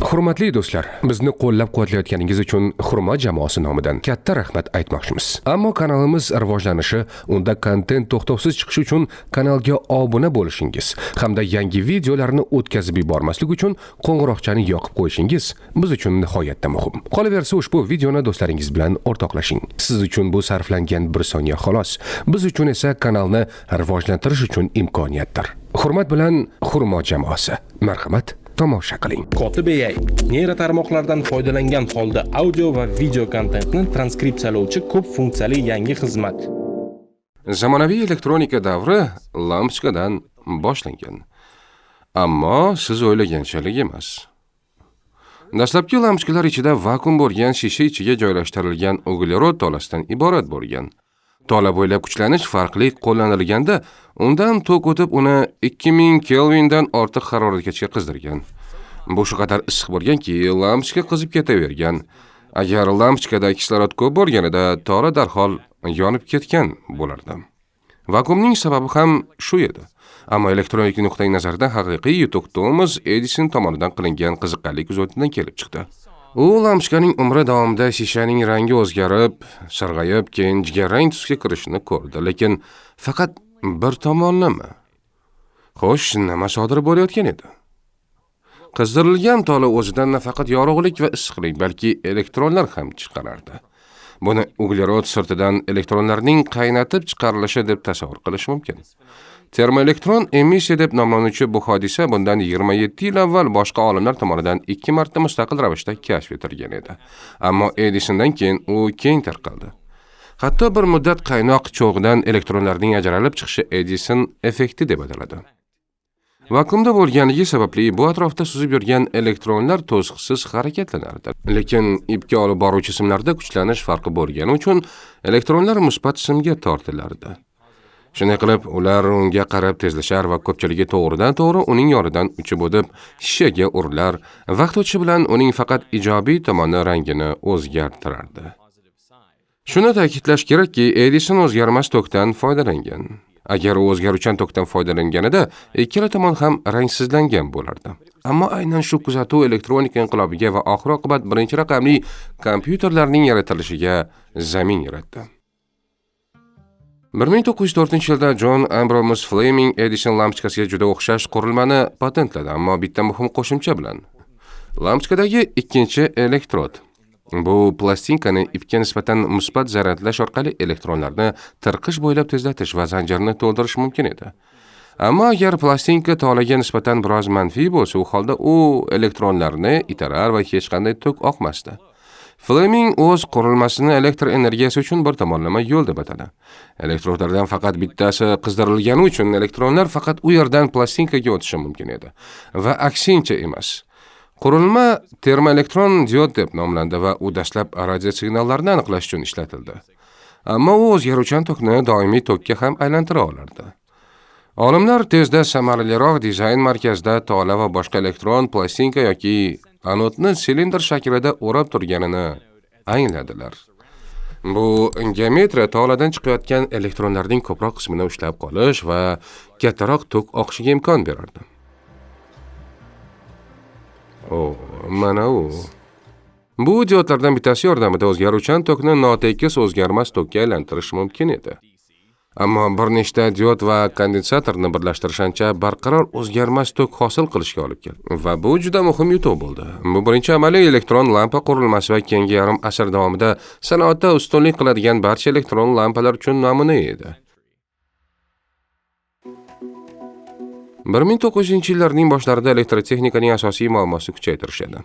Hurmatli do'stlar, bizni qo'llab-quvvatlayotganingiz uchun Xurmo jamoasi nomidan katta rahmat aytmoqchimiz. Ammo kanalimiz rivojlanishi, unda kontent to'xtovsiz chiqishi uchun kanalga obuna bo'lishingiz hamda yangi videolarni o'tkazib yubormaslik uchun qo'ng'iroqchani yoqib qo'yishingiz biz uchun nihoyatda muhim. Qolaversa, ushbu videoni do'stlaringiz bilan o'rtoqlashing. Siz uchun bu sarflangan 1 soniya xolos, biz uchun esa kanalni rivojlantirish uchun imkoniyatdir. Hurmat bilan Xurmo jamoasi. Marhamat, tomosha qiling. Kotib AI neyro tarmoqlardan foydalangan holda audio va video kontentni transkripsiyalovchi ko'p funksiyali yangi xizmat. Zamonaviy elektronika davri lampochkadan boshlangan. Ammo siz o'ylaganchalik emas. Dastlabki lampochkalar ichida vakuum bo'lgan shisha ichiga joylashtirilgan uglerod tolasidan iborat bo'lgan. Tola bo'ylab kuchlanish farqli qo'llanilganda, undan tok o'tib uni 2000 Kelvindan ortiq haroratgacha qizdirgan. Bu shu qadar issiq bo'lganki, lampochka qizib ketavergan. Agar lampochkada kislorod ko'p bo'lganida, tola darhol yonib ketgan bo'lardi. Vakuumning sababi ham shu edi. Ammo elektronik nuqtai nazardan haqiqiy yutuq Thomas Edison tomonidan qilingan qiziqarli kuzatuvdan kelib chiqdi. U lampochkaning umri davomida shishaning rangi o'zgarib, sarg'ayib, keyin jigarrang tusga kirishini ko'rdi, lekin faqat bir tomonlama. Xo'sh, nima sodir bo'layotgan edi? Qizdirilgan tola o'zidan nafaqat yorug'lik va issiqlik, balki elektronlar ham chiqarardi. Buni uglerod sirtidan elektronlarning qaynatib chiqarilishi deb tasavvur qilish mumkin. Termoelektron emissiya deb nomlanuvchi bu hodisa bundan 27 yil avval boshqa olimlar tomonidan 2 marta mustaqil ravishda kashf etilgan edi. Ammo Edisondan keyin u keng tarqaldi. Hatto bir muddat qaynoq cho'g'dan elektronlarning ajralib chiqishi Edison effekti deb ataladi. Vakuumda bo'lganligi sababli bu atrofda suzib yurgan elektronlar to'siqsiz harakatlanardi. Lekin ipga olib boruvchi simlarda kuchlanish farqi bo'lgani uchun elektronlar musbat simga tortilardi. Shunday qilib, ular unga qarab tezlashar va ko'pchiligi to'g'ridan-to'g'ri uning yonidan uchib o'tib, shishaga urilar. Vaqt o'tishi bilan uning faqat ijobiy tomoni rangini o'zgartirardi. Shuni ta'kidlash kerakki, Edison o'zgarmas tokdan foydalangan. Agar u o'zgaruvchan tokdan foydalanganida, ikkala tomon ham rangsizlangan bo'lardi. Ammo aynan shu kuzatuv elektronika inqilobiga va oxir-oqibat birinchi raqamli kompyuterlarning yaratilishiga zamin yaratdi. 1904-yilda John Ambrose Fleming Edison lampochkasiga juda o'xshash qurilmani patentladi, ammo bitta muhim qo'shimcha bilan. Lampochkadagi ikkinchi elektrod. Bu plastinkani ipga nisbatan musbat zaryadlash orqali elektronlarni tirqish bo'ylab tezlatish va zanjirni to'ldirish mumkin edi. Ammo agar plastinka tolaga nisbatan biroz manfiy bo'lsa, u holda u elektronlarni itarar va hech qanday tok oqmasdi. Fleming o'z qurilmasini elektr energiyasi uchun bir tomonlama yo'l deb atadi. Elektrodlardan faqat bittasi qizdirilgani uchun elektronlar faqat u yerdan plastinkaga o'tishi mumkin edi va aksincha emas. Qurilma termoelektron diod deb nomlandi va u dastlab radio signallarni aniqlash uchun ishlatildi. Ammo u o'zgaruvchan tokni doimiy tokka ham aylantira olardi. Olimlar tezda samaraliroq dizayn markazida tola va boshqa elektron plastinka yoki anodni silindr shaklida o'rab turganini angladilar. Bu geometriya toladan chiqayotgan elektronlarning ko'proq qismini ushlab qolish va kattaroq tok oqishiga imkon berardi. Mana u. Bu diodlardan bittasi yordamida o'zgaruvchan tokni notekis o'zgarmas tokka aylantirish mumkin edi. Ammo bir nechta diod va kondensatorni birlashtirish ancha barqaror o'zgarmas tok hosil qilishga olib keldi. Va bu juda muhim yutuq bo'ldi. Bu birinchi amaliy elektron lampa qurilmasi va keyingi yarim asr davomida sanoatda ustunlik qiladigan barcha elektron lampalar uchun namuna edi. 1900-yillarning boshlarida elektrotexnikaning asosiy muammosi kuchaytirish edi.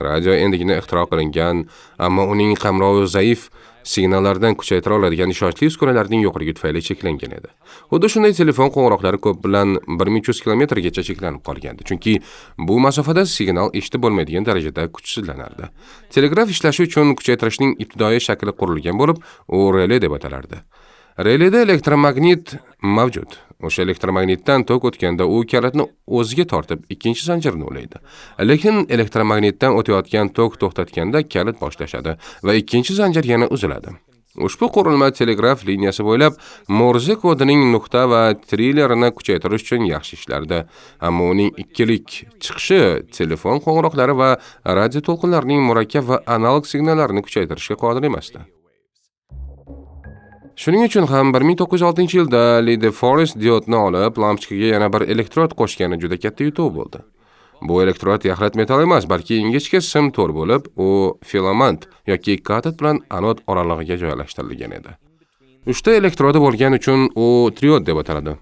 Radio endigina ixtiro qilingan, ammo uning qamrovi zaif, signallardan kuchaytira oladigan ishonchli uskunalarning yo'qligi tufayli cheklangan edi. Xuddi shunday telefon qo'ng'iroqlari ko'p bilan 1300 kilometrgacha cheklanib qolgandi, chunki bu masofada signal eshitib bo'lmaydigan darajada kuchsizlanardi. Telegraf ishlashi uchun kuchaytirishning ibtidoiy shakli qurilgan bo'lib, u relay deb atalardi. Relayda elektromagnit mavjud. O'sha elektromagnitdan tok o'tganda u kalitni o'ziga tortib, ikkinchi zanjirni ulaydi. Lekin elektromagnitdan o'tayotgan tok to'xtatganda kalit boshlashadi va ikkinchi zanjir yana uziladi. Ushbu qurilma telegraf liniyasi bo'ylab Morze kodining nuqta va trillerini kuchaytirish uchun yaxshi ishlardi. Ammo uning ikkilik chiqishi telefon qo'ng'iroqlari va radio to'lqinlarining murakkab va analog signallarini kuchaytirishga qodir emasdi. Shuning uchun ham 1906-yilda Lee De Forest diodni olib, lampochkaga yana bir elektrod qo'shgani juda katta yutuq bo'ldi. Bu elektrod yaxlit metal emas, balki ingichka sim to'r bo'lib, u filament yoki katod bilan anod oralig'iga joylashtirilgan edi. 3 ta elektrodi bo'lgani uchun u triod deb ataladi.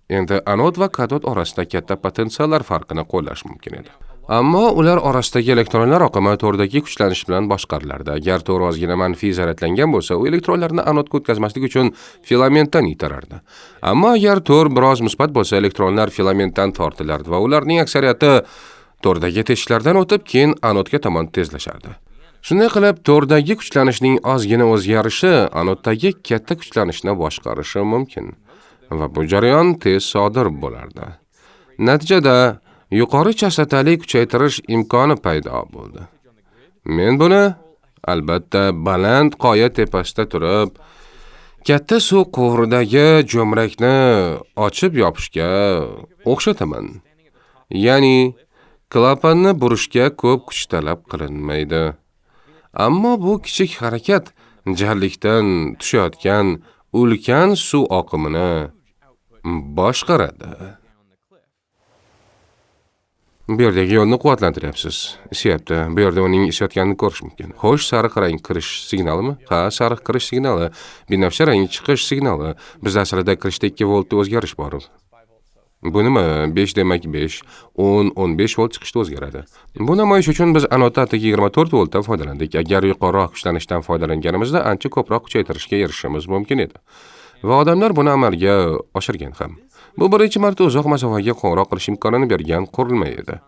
Endi anod va katod orasida katta potensiallar farqini qo'llash mumkin edi. Ammo ular orasidagi elektronlar oqimi to'rdagi kuchlanish bilan boshqarilardi. Agar to'r ozgina manfiy zaryadlangan bo'lsa, u elektronlarni anodga o'tkazmaslik uchun filamentdan itarardi. Ammo agar to'r biroz musbat bo'lsa, elektronlar filamentdan tortilardi va ularning aksariyati to'rdagi teshiklardan o'tib, keyin anodga tomon tezlashardi. Shunday qilib, to'rdagi kuchlanishning ozgina o'zgarishi anoddagi katta kuchlanishni boshqarishi mumkin va bu jarayon tez sodir bo'lardi. Natijada yuqori chastotali kuchaytirish imkoni paydo bo'ldi. Men buni albatta baland qoya tepasida turib, katta suv quvridagi jo'mrakni ochib yopishga o'xshataman. Ya'ni klapanni burishga ko'p kuch talab qilinmaydi. Ammo bu kichik harakat jarlikdan tushayotgan ulkan suv oqimini boshqaradi. Bu yerdagi yo'lni quvvatlantiryapsiz. Isyapti. Bu yerda uning ishayotganini ko'rish mumkin. Xo'sh, sariq rang kirish signalimi? Ha, sariq kirish signali. Binafsha rang chiqish signali. Bizda aslida kirishda 2 voltda o'zgarish bor. Bu nima? 5 demak 5, 10, 15 volt chiqishda o'zgaradi. Bu namoyish uchun biz anodda 24 voltdan foydalandik. Agar yuqoriroq kuchlanishdan foydalanganimizda ancha ko'proq kuchaytirishga erishishimiz mumkin edi. Va odamlar buni amalga oshirgan ham. Bu birinchi marta uzoq masofaga qo'ng'iroq qilish imkonini bergan qurilma edi.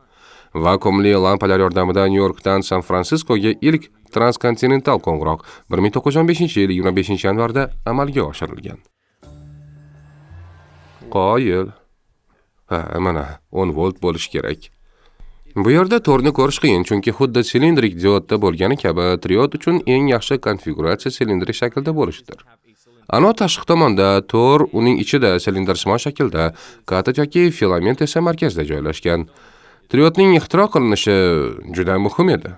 Vakuumli lampalar yordamida Nyu-Yorkdan San-Fransiskoga ilk transkontinental qo'ng'iroq 1915-yil 25-yanvarda amalga oshirilgan. Qoyil. Mana 10 volt bo'lish kerak. Bu yerda to'rni ko'rish qiyin, chunki xuddi silindrik diodda bo'lgani kabi triod uchun eng yaxshi konfiguratsiya silindrik shaklda bo'lishidir. Anod tashqi tomonda, to'r uning ichida silindrsimon shaklda, katod yoki filament esa markazda joylashgan. Triodning ixtiro qilinishi juda muhim edi.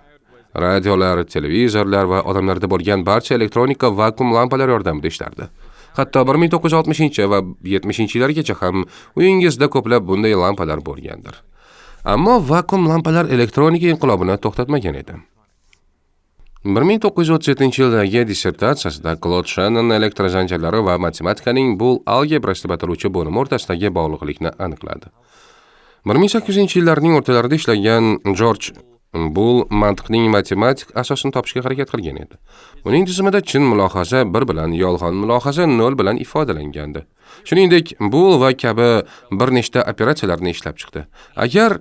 Radiolar, televizorlar va odamlarda bo'lgan barcha elektronika vakuum lampalar yordamida ishlardi. Hatto 1960 va 70-yillargacha ham uyingizda ko'plab bunday lampalar bo'lgandir. Ammo vakuum lampalar elektronika inqilobini to'xtatmagan edi. 1937-yildagi dissertatsiyasida Claude Shannon elektr zanjirlari va matematikaning Boole algebrasi deb ataluvchi bo'limi o'rtasidagi bog'liqlikni aniqladi. 1800-yillarning o'rtalarida ishlagan George Boole mantiqning matematik asosini topishga harakat qilgan edi. Uning tizimida chin mulohaza 1 bilan, yolg'on mulohaza 0 bilan ifodalangandi. Shuningdek, Boole va kabi bir nechta operatsiyalarni ishlab chiqdi. Agar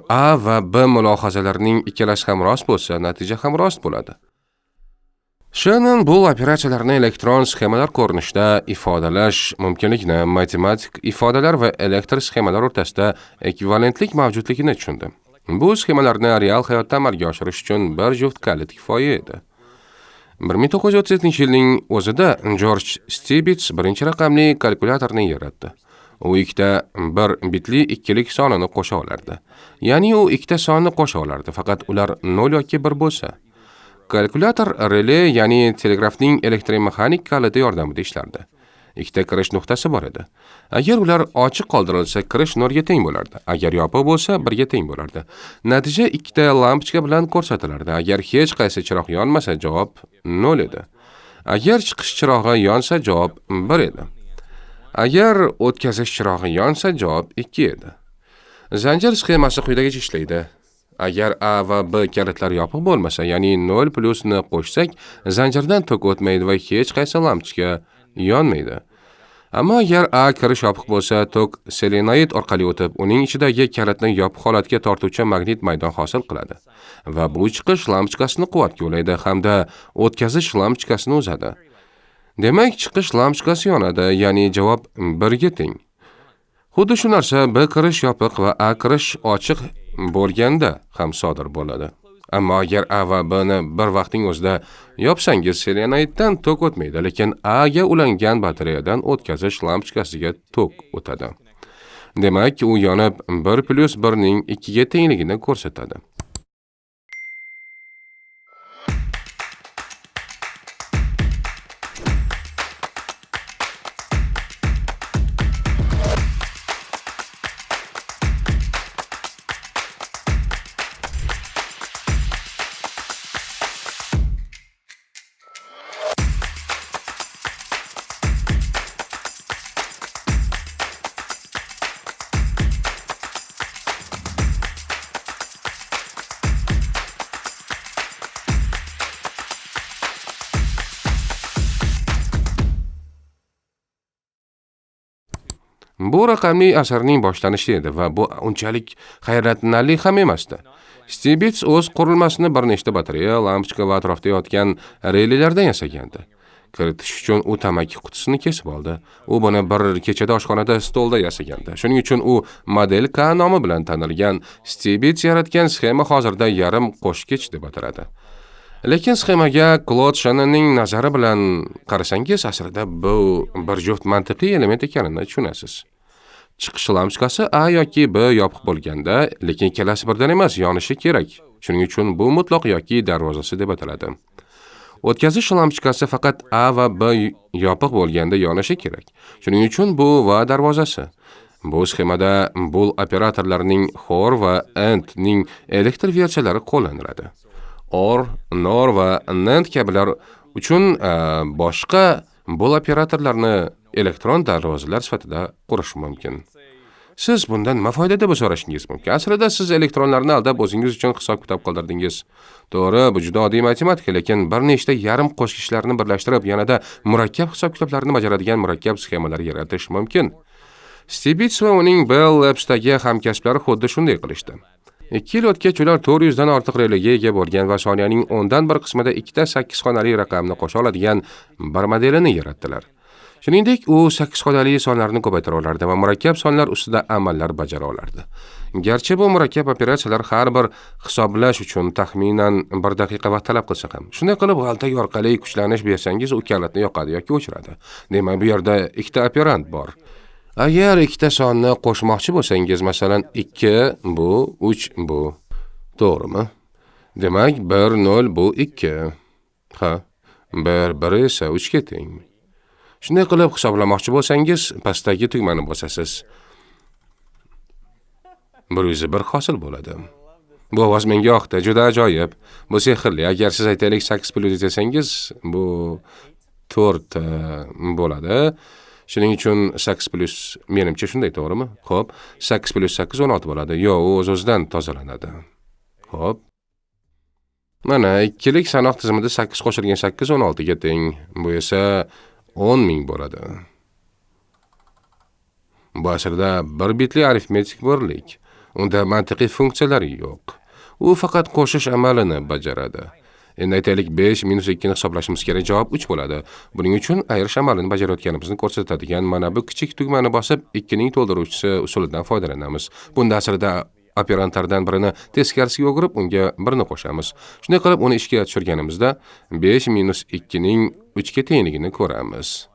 A va B mulohazalarining ikkalasi ham rost bo'lsa, natija ham rost bo'ladi. Shannon bu operatsiyalarni elektron sxemalar ko'rinishida ifodalash mumkinligini, matematik ifodalar va elektr sxemalar o'rtasida ekvivalentlik mavjudligini tushundi. Bu sxemalarni real hayotda amalga oshirish uchun bir juft kalit kifoya edi. 1937-yilning o'zida George Stibitz birinchi raqamli kalkulyatorni yaratdi. U ikkita 1 bitli ikkilik sonini qo'sha olardi. Ya'ni u ikkita sonni qo'sha olardi, faqat ular 0 yoki 1 bo'lsa. Kalkulyator relay, ya'ni telegrafning elektromexanik kaliti yordamida ishlardi. Ikkita kirish nuqtasi bor edi. Agar ular ochiq qoldirilsa, kirish 0 ga teng bo'lardi. Agar yopiq bo'lsa, 1 ga teng bo'lardi. Natija ikkita lampochka bilan ko'rsatilardi. Agar hech qaysi chiroq yonmasa, javob 0 edi. Agar chiqish chirog'i yonsa, javob 1 edi. Agar o'tkazish chirog'i yonsa, javob 2 edi. Zanjir sxemasi quyidagicha ishlaydi. Agar A va B kalitlari yopiq bo'lmasa, ya'ni 0 plusni qo'shsak, zanjirdan tok o'tmaydi va hech qaysi lampochka yonmaydi. Ammo agar A kirish yopiq bo'lsa, tok solenoid orqali o'tib, uning ichidagi kalitni yopiq holatga tortuvchi magnit maydon hosil qiladi va bu chiqish lampochkasini quvvatga ulaydi hamda o'tkazish lampochkasini uzadi. Demak, chiqish lampochkasi yonadi, ya'ni javob 1 ga teng. Xuddi shu narsa B kirish yopiq va A kirish ochiq bo'lganda ham sodir bo'ladi. Ammo agar A va Bni bir vaqtning o'zida yopsangiz, selenoiddan tok o'tmaydi, lekin A ga ulangan batareyadan o'tkazish lampochkasiga tok o'tadi. Demak, u yonib 1+1 ning 2 ga tengligini ko'rsatadi. Bu raqamli asarning boshlanishi edi va bu unchalik hayratlanarli ham emasdi. Stibits o'z qurilmasini bir nechta batareya, lampochka va atrofda yotgan rellardan yasagandi. Kiritish uchun u tamaki qutisini kesib oldi. U buni bir kechada oshxonada stolda yasagandi. Shuning uchun u Model K nomi bilan tanilgan. Stibits yaratgan sxema hozirda yarim qo'shkech deb ataladi. Lekin sxemaga Claude Shannonning nazari bilan qarasangiz, aslida bu bir juft mantiqiy element ekanini tushunasiz. Chiqish lampochkasi A yoki B yopiq bo'lganda, lekin ikkalasi birdan emas, yonishi kerak. Shuning uchun bu mutlaq yoki darvozasi deb ataladi. O'tkazish lampochkasi faqat A va B yopiq bo'lganda yonishi kerak. Shuning uchun bu va darvozasi. Bu sxemada bool operatorlarining for va and ning elektr versiyalari qo'llaniladi. Or, nor va NAND kabilar uchun boshqa bool operatorlarni elektron darvozalar sifatida qurish mumkin. Siz bundan nima foyda deb so'rashingiz mumkin. Aslida siz elektronlarni aldab o'zingiz uchun hisob-kitob qildirdingiz. To'g'ri, bu juda oddiy matematika, lekin bir nechta yarim qo'shgichlarni birlashtirib, yanada murakkab hisob-kitoblarni bajaradigan murakkab sxemalar yaratish mumkin. Stibits va uning Bell Labs'dagi hamkasblari xuddi shunday qilishdi. 2 yil o'tgach ular 400 dan ortiq relayga ega bo'lgan va soniyaning 10dan 1 qismida ikkita 8 xonali raqamni qo'sha oladigan bir modelini yaratdilar. Shuningdek, u 8 xonali sonlarni ko'paytira olardi va murakkab sonlar ustida amallar bajara olardi. Garchi bu murakkab operatsiyalar har bir hisoblash uchun taxminan 1 daqiqa vaqt talab qilsa ham, shunday qilib g'altak orqali kuchlanish bersangiz, u kalitni yoqadi yoki o'chiradi. Demak, bu yerda ikkita operand bor. Agar ikkita sonni qo'shmoqchi bo'lsangiz, masalan 2 bu, 3 bu. To'g'rimi? Demak, 1 0 bu 2. Ha, 1 esa 3 ga teng. Shunday qilib hisoblamoqchi bo'lsangiz, pastdagi tugmani bosasiz. 101 hosil bo'ladi. Bu ovoz menga yoqdi, juda ajoyib. Bu sehrli. Agar siz aytaylik 8+ desangiz, bu 4 bo'ladi. Shuning uchun 8+ menimcha shunday, to'g'rimi? Xo'p, 8+8 16 bo'ladi. Yo'q, u o'z-o'zidan tozalanadi. Xo'p. Mana ikkilik sanoq tizimida 8 qo'shilgan 8 16 ga teng. Bu esa 10,000 bo'ladi. Bu aslida 1 bitli arifmetik birlik. Unda mantiqiy funksiyalar yo'q. U faqat qo'shish amalini bajaradi. Endi aytaylik 5 - 2 ni hisoblashimiz kerak, javob 3 bo'ladi. Buning uchun ayirish amalini bajarayotganimizni ko'rsatadigan mana bu kichik tugmani bosib 2 ning to'ldiruvchisi usulidan foydalanamiz. Bunda aslida operantlardan birini teskarisiga o'girib, unga birini qo'shamiz. Shunday qilib uni ishga tushirganimizda 5 - 2 ning 3 ga tengligini ko'ramiz.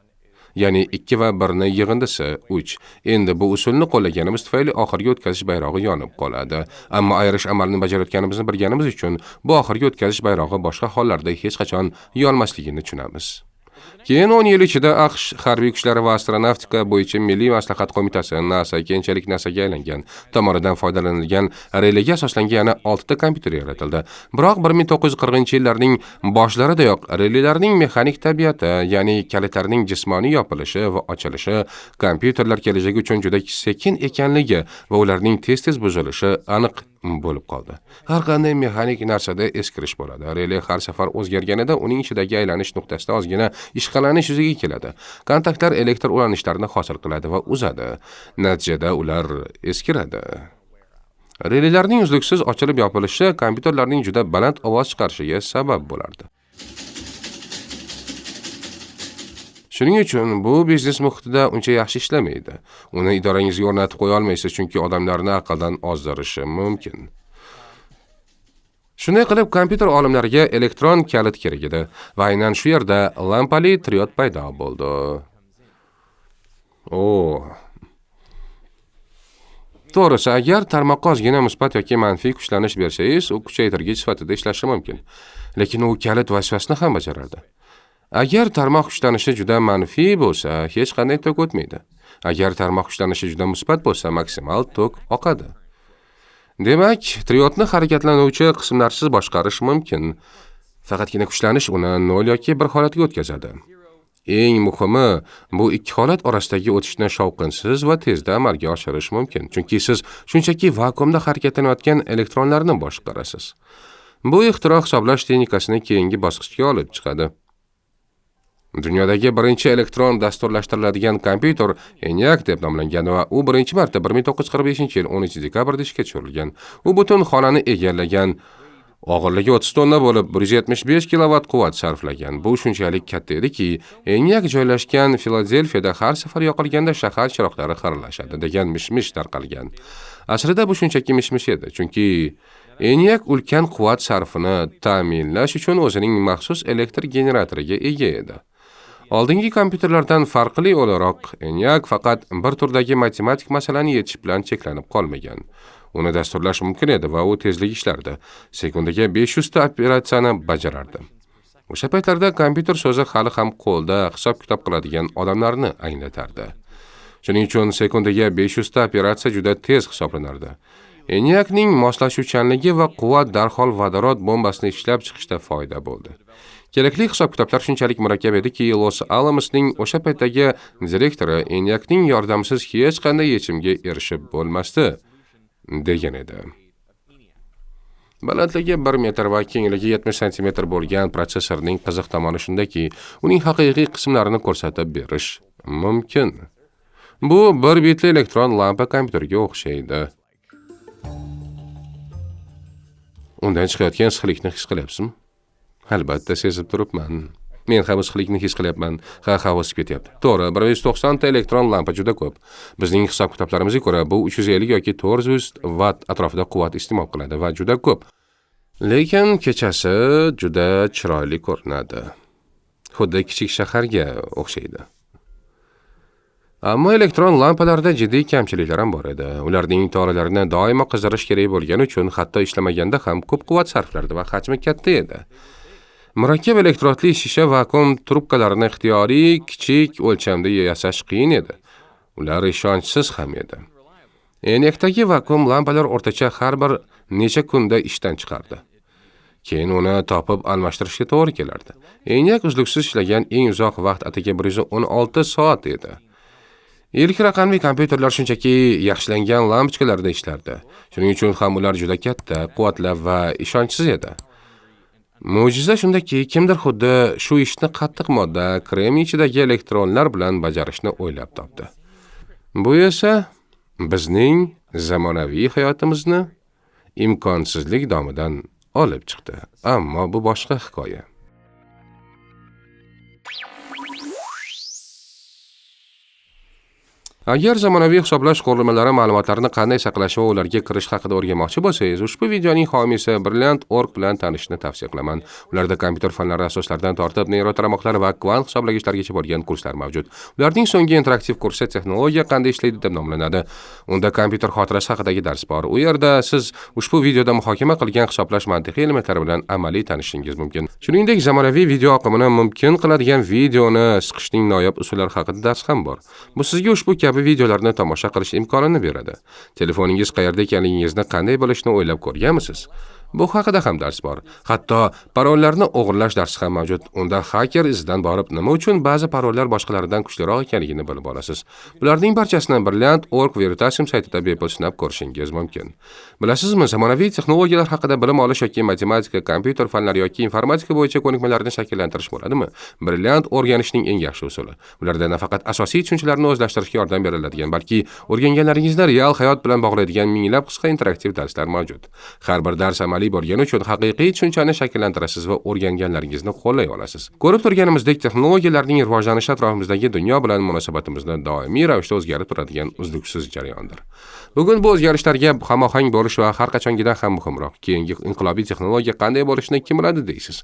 Ya'ni 2 va 1 ni yig'indisi 3. Endi bu usulni qo'llaganimiz tufayli oxirgi o'tkazish bayrog'i yonib qoladi. Ammo ayirish amalini bajarayotganimizni bilganimiz uchun bu oxirgi o'tkazish bayrog'i boshqa hollarda hech qachon yonmasligini tushunamiz. Keyin 10 yil ichida AQSh harbiy kuchlari va astronavtika bo'yicha Milliy maslahat qo'mitasi NASA, keyinchalik NASAga aylangan tomonidan foydalanilgan relayga asoslangan yana 6 ta kompyuter yaratildi. Biroq 1940-yillarning boshlaridayoq relaylarning mexanik tabiati, ya'ni kalitlarning jismoniy yopilishi va ochilishi, kompyuterlar kelajagi uchun juda sekin ekanligi va ularning tez-tez buzilishi aniq bo'lib qoldi. Har qanday mexanik narsada eskirish bo'ladi. Relay har safar o'zgarganida uning ichidagi aylanish nuqtasida ozgina ishqalanish yuzaga keladi. Kontaktlar elektr ulanishlarini hosil qiladi va uzadi. Natijada ular eskiradi. Relaylarning uzluksiz ochilib yopilishi kompyuterlarning juda baland ovoz chiqarishiga sabab bo'lardi. Shuning uchun bu biznes muhitida uncha yaxshi ishlamaydi. Uni idorangizga o'rnatib qo'ya olmaysiz, chunki odamlarni aqldan ozdirishi mumkin. Shunday qilib, kompyuter olimlariga elektron kalit kerak edi va aynan shu yerda lampali triod paydo bo'ldi. To'g'risi, agar tarmoqqa ozgina musbat yoki manfiy kuchlanish bersangiz, u kuchaytirgich sifatida ishlashi mumkin. Lekin u kalit vazifasini ham bajaradi. Agar tarmoq kuchlanishi juda manfiy bo'lsa, hech qanday tok o'tmaydi. Agar tarmoq kuchlanishi juda musbat bo'lsa, maksimal tok oqadi. Demak, triodni harakatlanuvchi qismlarsiz boshqarish mumkin. Faqatgina kuchlanish uni 0 yoki 1 holatga o'tkazadi. Eng muhimi, bu ikki holat orasidagi o'tishni shovqinsiz va tezda amalga oshirish mumkin. Chunki siz shunchaki vakuumda harakatlanayotgan elektronlarni boshqarasiz. Bu ixtiro hisoblash texnikasini keyingi bosqichga olib chiqadi. Dunyodagi birinchi elektron dasturlashtiriladigan kompyuter ENIAC deb nomlangan va u birinchi marta 1945-yil 13 dekabrda ishga tushirilgan. U butun xonani egallagan. Og'irligi 30 tonna bo'lib, 175 kilovat quvvat sarflagan. Bu shunchalik katta ediki, ENIAC joylashgan Filadelfiyada har safar yoqilganda shahar chiroqlari xiralashadi degan mish-mish tarqalgan. Aslida bu shunchaki mish-mish edi, chunki ENIAC ulkan quvvat sarfini ta'minlash uchun o'zining maxsus elektr generatoriga ega edi. Oldingi kompyuterlardan farqli o'laroq, ENIAC faqat bir turdagi matematik masalani yechish bilan cheklanib qolmagan. Uni dasturlash mumkin edi va u tezlik ishlardi. Sekundaga 500 ta operatsiyani bajarardi. O'sha paytlarda kompyuter so'zi hali ham qo'lda hisob-kitob qiladigan odamlarni anglatardi. Shuning uchun sekundaga 500 ta operatsiya juda tez hisoblanardi. ENIACning moslashuvchanligi va quvvat darhol vodorod bombasini ishlab chiqishda foyda bo'ldi. Kerakli hisob-kitoblar shunchalik murakkab ediki, Los Alamosning o'sha paytdagi direktori ENIACning yordamisiz hech qanday yechimga erishib bo'lmasdi degan edi. Balandligi 1 metr va kengligi 70 sm bo'lgan protsessorning qiziq tomoni shundaki, uning haqiqiy qismlarini ko'rsatib berish mumkin. Bu 1 bitli elektron lampa kompyuterga o'xshaydi. Undan chiqayotgan issiqlikni his qilyapsizmi? Albatta sezib turibman. Men ham issiqlikni his qilyapman. Ha, o'sib ketyapti. To'g'ri, 190 ta elektron lampa juda ko'p. Bizning hisob-kitoblarimizga ko'ra bu 350 yoki 400 watt atrofida quvvat iste'mol qiladi va juda ko'p. Lekin kechasi juda chiroyli ko'rinadi. Xuddi kichik shaharga o'xshaydi. Ammo elektron lampalarda jiddiy kamchiliklar ham bor edi. Ularning toralarini doimo qizdirish kerak bo'lgani uchun hatto ishlamaganda ham ko'p quvvat sarflardi va hajmi katta edi. Murakkab elektrodli shisha vakuum trubkalarini ixtiyoriy kichik o'lchamda yasash qiyin edi. Ular ishonchsiz ham edi. ENIACdagi vakuum lampalar o'rtacha har bir necha kunda ishdan chiqardi. Keyin uni topib almashtirishga to'g'ri kelardi. ENIAC uzluksiz ishlagan eng uzoq vaqt atigi 116 soat edi. Ilk raqamli kompyuterlar shunchaki yaxshilangan lampochkalarda ishlardi. Shuning uchun ham ular juda katta, quvvatli va ishonchsiz edi. Mo'jiza shundaki, kimdir xuddi shu ishni qattiq modda kremniy ichidagi elektronlar bilan bajarishni o'ylab topdi. Bu esa bizning zamonaviy hayotimizni imkonsizlik domidan olib chiqdi. Ammo bu boshqa hikoya. Agar zamonaviy hisoblash qurilmalari ma'lumotlarini qanday saqlash va ularga kirish haqida o'rganmoqchi bo'lsangiz, ushbu videoning homiysi Brilliant.org bilan tanishishni tavsiya qilaman. Ularda kompyuter fanlari asoslaridan tortib neyrotarmoqlar va kvant hisoblagichlargacha bo'lgan kurslar mavjud. Ularning so'nggi interaktiv kursi texnologiya qanday ishlaydi deb nomlanadi. Unda kompyuter xotirasi haqidagi dars bor. U yerda siz ushbu videoda muhokama qilgan hisoblash mantiqiy elementlari bilan amaliy tanishishingiz mumkin. Shuningdek, zamonaviy video oqimini mumkin qiladigan videoni siqishning noyob usullari haqida dars ham bor. Bu sizga ushbu kabi videolarni tomosha qilish imkonini beradi. Telefoningiz qayerda ekanligingizni qanday bilishni o'ylab ko'rganmisiz? Bu haqida ham dars bor. Hatto parollarni o'g'irlash darsi ham mavjud. Unda hacker izidan borib, nima uchun ba'zi parollar boshqalaridan kuchliroq ekanligini bilib olasiz. Bularning barchasini Brilliant.org Veritasium saytida bepul sinab ko'rishingiz mumkin. Bilasizmi, zamonaviy texnologiyalar haqida bilim olish yoki matematika, kompyuter fanlari yoki informatika bo'yicha ko'nikmalarni shakllantirish bo'ladimi? Brilliant o'rganishning eng yaxshi usuli. Ularda nafaqat asosiy tushunchalarni o'zlashtirishga yordam beriladigan, balki o'rganganlaringizni real hayot bilan bog'laydigan minglab qisqa interaktiv darslar mavjud. Har bir dars amaliy bo'lgani uchun haqiqiy tushunchani shakllantirasiz va o'rganganlaringizni qo'llay olasiz. Ko'rib turganimizdek, texnologiyalarning rivojlanishi atrofimizdagi dunyo bilan munosabatimizni doimiy ravishda o'zgarib turadigan uzluksiz jarayondir. Bugun bu o'zgarishlarga hamohang bo'lish va har qachongidan ham muhimroq. Keyingi inqilobiy texnologiya qanday bo'lishini kim biladi deysiz.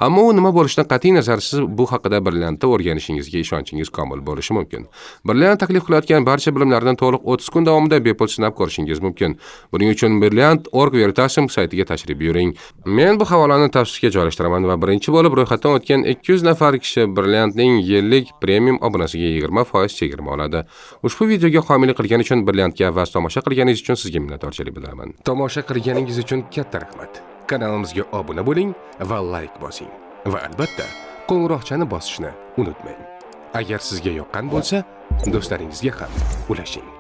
Ammo u nima bo'lishidan qat'iy nazar siz bu haqida Brilliantda o'rganishingizga ishonchingiz komil bo'lishi mumkin. Brilliant taklif qilayotgan barcha bilimlardan to'liq 30 kun davomida bepul sinab ko'rishingiz mumkin. Buning uchun Brilliant.org Veritasum saytiga tashrif buyuring. Men bu havolani tavsifga joylashtiraman va birinchi bo'lib ro'yxatdan o'tgan 200 nafar kishi Brilliantning yillik premium obunasiga 20% chegirma oladi. Ushbu videoga homiylik qilgani uchun Brilliantga va tomosha qilganingiz uchun sizga minnatdorchilik bildiraman. Tomosha qilganingiz uchun katta rahmat. Kanalimizga obuna bo'ling va like bosing. Va albatta, qo'ng'iroqchani bosishni unutmang. Agar sizga yoqqan bo'lsa, do'stlaringizga ham ulashing.